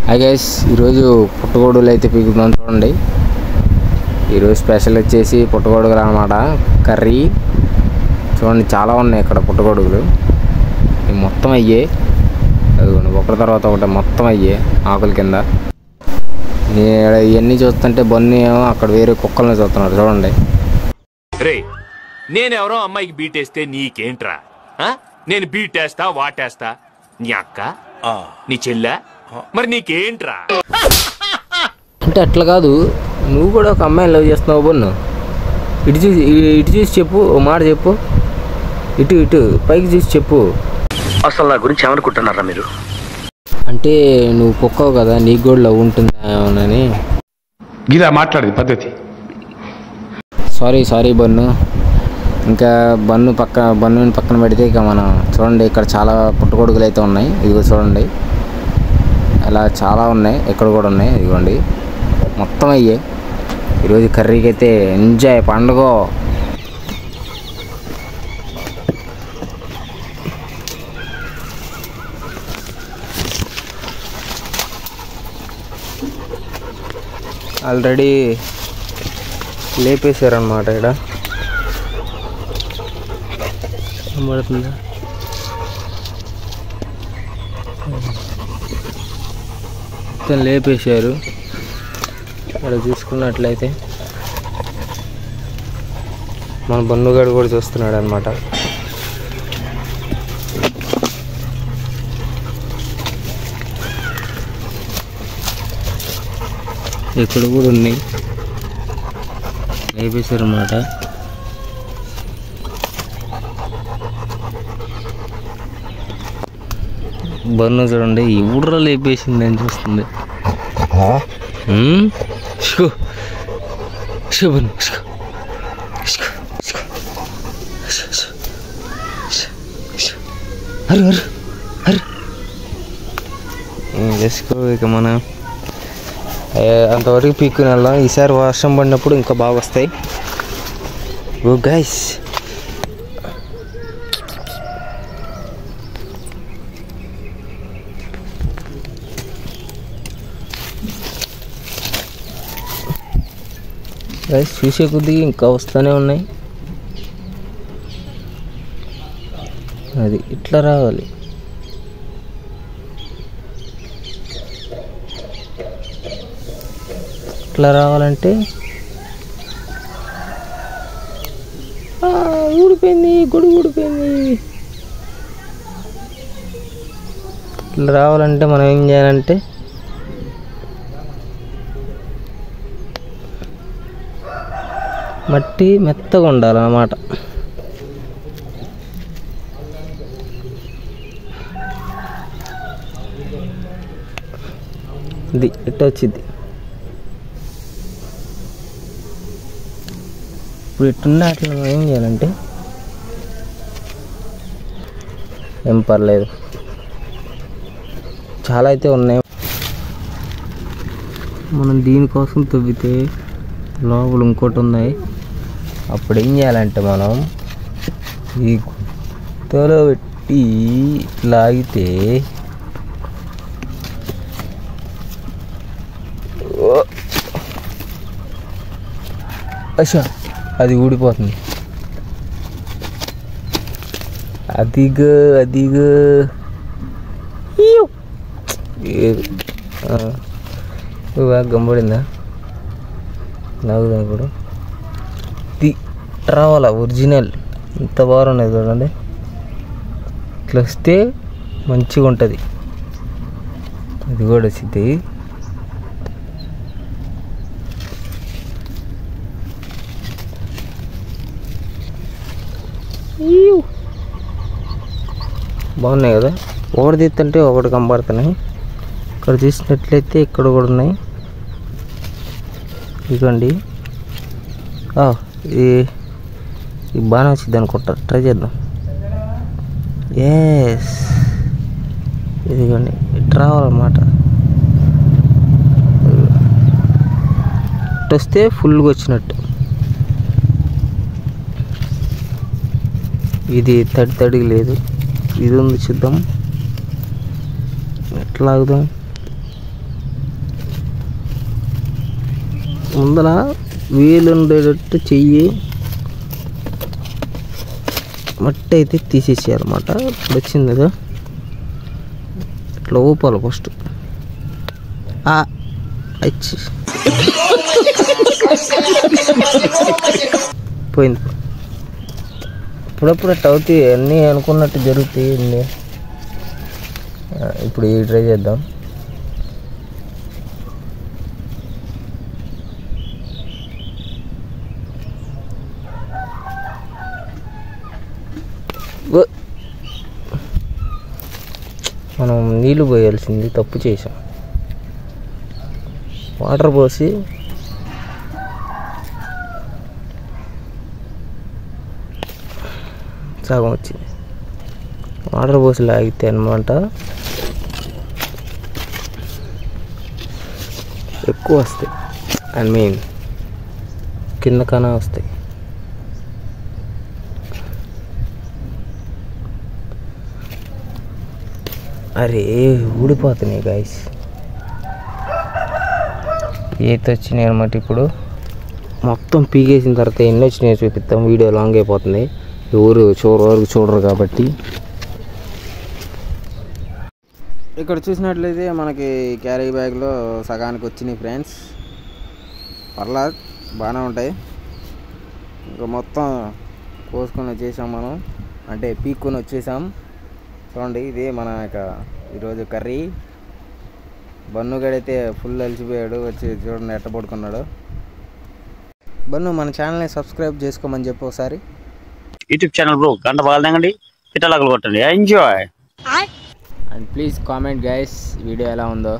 Hi guys, ఈరోజు పుట్టగొడుగులు అయితే పీకుతున్నాం చూడండి. ఈరోజు స్పెషల్ వచ్చేసి పుట్టగొడుగులు అన్నమాట. కర్రీ చూడండి, చాలా ఉన్నాయి ఇక్కడ పుట్టగొడుగులు. ఇవి మొత్తం అయ్యే, అదిగోండి ఒకటి తర్వాత ఒకటి మొత్తం అయ్యే ఆకుల కింద. ఇవన్నీ చూస్తుంటే బన్ను ఏమో అక్కడ వేరే కుక్కల్ని చూస్తున్నారు చూడండి. రే, నేనెవరో అమ్మాయికి బీటేస్తే నీకేంట్రా? నేను బీటేస్తా వాటేస్తా, నీ అక్క నీ చెల్లె, మరి నీకేంట్రా? అంటే అట్లా కాదు, నువ్వు కూడా ఒక అమ్మాయిని లవ్ చేస్తున్నావు బన్ను. ఇటు చూసి చెప్పు, ఓ మాట చెప్పు. ఇటు పైకి చూసి చెప్పు. అసలు నా గురించి ఏమనుకుంటున్నారా మీరు? అంటే నువ్వు కుక్కవు కదా, నీకు కూడా లవ్ ఉంటుందేమోనని. ఇలా మాట్లాడేది పద్ధతి. సారీ బన్ను. ఇంకా బన్నుని పక్కన పెడితే ఇక మనం చూడండి, ఇక్కడ చాలా పుట్టగొడుగులు అయితే ఉన్నాయి. ఇదిగో చూడండి, అలా చాలా ఉన్నాయి, ఇక్కడ కూడా ఉన్నాయి. ఇదిగోండి మొత్తం అయ్యే. ఈరోజు కర్రీకి అయితే ఎంజాయ్ పండుగ. ఆల్రెడీ లేపేశారనమాట. ఇక్కడ కనబడుతుందా? మొత్తం లేపేశారు. ఇక్కడ చూసుకున్నట్లయితే మన బన్నుగాడు కూడా చూస్తున్నాడు అనమాట. ఇక్కడ కూడా ఉన్నాయి, లేపేశారు అన్నమాట. బన్ను చూడండి, ఎవడ్రా లేపేసింది అని చూస్తుంది. వేసుకో. ఇక మనం అంతవరకు పీక్కుని వెళ్దాం. ఈసారి వర్షం పడినప్పుడు ఇంకా బాగా వస్తాయి. ఓ గైస్, చూసే కొద్దిగా ఇంకా వస్తూనే ఉన్నాయి. అది ఇట్లా రావాలి. ఇట్లా రావాలంటే ఊడిపోయింది, గొడుగు ఊడిపోయింది. ఇట్లా రావాలంటే మనం ఏం చేయాలంటే మట్టి మెత్తగా ఉండాలన్నమాట. ఇది ఇట్లా వచ్చింది. ఇప్పుడు ఇట్టున్న అట్లా మనం ఏం చేయాలంటే ఏం పర్లేదు, చాలా అయితే ఉన్నాయి. మనం దీనికోసం తవ్వితే లోపల ఇంకోటి ఉన్నాయి. అప్పుడు ఏం చేయాలంటే మనం ఈ గుత్తలో పెట్టి లాగితే అచ్చా అది ఊడిపోతుంది. అదిగో గంబడిందా నాగుదా ఇప్పుడు రావాలా ఒరిజినల్. ఇంత బాగున్నది చూడండి. ఇట్లా వస్తే మంచిగా ఉంటుంది. అది కూడా వచ్చింది. బాగున్నాయి కదా, ఒకటి తీస్తుంటే ఒకటి కనబడుతున్నాయి. ఇక్కడ చూసినట్లయితే ఇక్కడ కూడా ఉన్నాయి. ఇదిగోండి, ఇది బాగానే వచ్చింది అనుకుంటా. ట్రై చేద్దాం. ఎస్, ఇదిగోండి ఇటు రావాలన్నమాట. ఇటు వస్తే ఫుల్గా వచ్చినట్టు. ఇది తడిగా లేదు. ఇది ఉంది, చూద్దాం ఎట్లా ఆగుదాం. ముందర వేలు ఉండేటట్టు చెయ్యి మట్టి అయితే తీసేసేయాలన్నమాట. ఇప్పుడు వచ్చింది కదా, ఇట్లా ఊపాలి ఫస్ట్. అచ్చి పోయింది. అప్పుడప్పుడు అట్లా అవుతాయి, అన్నీ అనుకున్నట్టు జరుగుతాయి అన్నీ. ఇప్పుడు ఈ ట్రై చేద్దాం. మనం నీళ్ళు పోయాల్సింది తప్పు చేసాం. వాటర్ పోసి సగం వచ్చింది. వాటర్ పోసి లాగితే అనమాట ఎక్కువ వస్తాయి. ఐ మీన్ కింద కన్నా వస్తాయి. అరే ఊడిపోతున్నాయి గైస్. ఈత వచ్చినాయి అనమాట. ఇప్పుడు మొత్తం పీకేసిన తర్వాత ఎన్ని వచ్చినాయో చూపిస్తాం. వీడియో లాంగ్ అయిపోతుంది, ఎవరు చివరి వరకు చూడరు కాబట్టి. ఇక్కడ చూసినట్లయితే మనకి క్యారీ బ్యాగ్లో సగానికి వచ్చినాయి ఫ్రెండ్స్. పర్లా బాగానే ఉంటాయి. ఇంకా మొత్తం కోసుకొని వచ్చేసాం మనం, అంటే పీక్కొని వచ్చేసాం. చూడండి, ఇది మన ఈరోజు కర్రీ. బన్నుగడైతే ఫుల్ అలిసిపోయాడు, వచ్చి చూడండి ఎట్ట పడుకున్నాడు. బన్ను, మన ఛానల్ని సబ్స్క్రైబ్ చేసుకోమని చెప్పు ఒకసారి. యూట్యూబ్ ఛానల్ బ్రో, గంట బాగాలండి, పిట్టలాగలు కొట్టండి, enjoy. And please comment guys, video ఎలా ఉందో.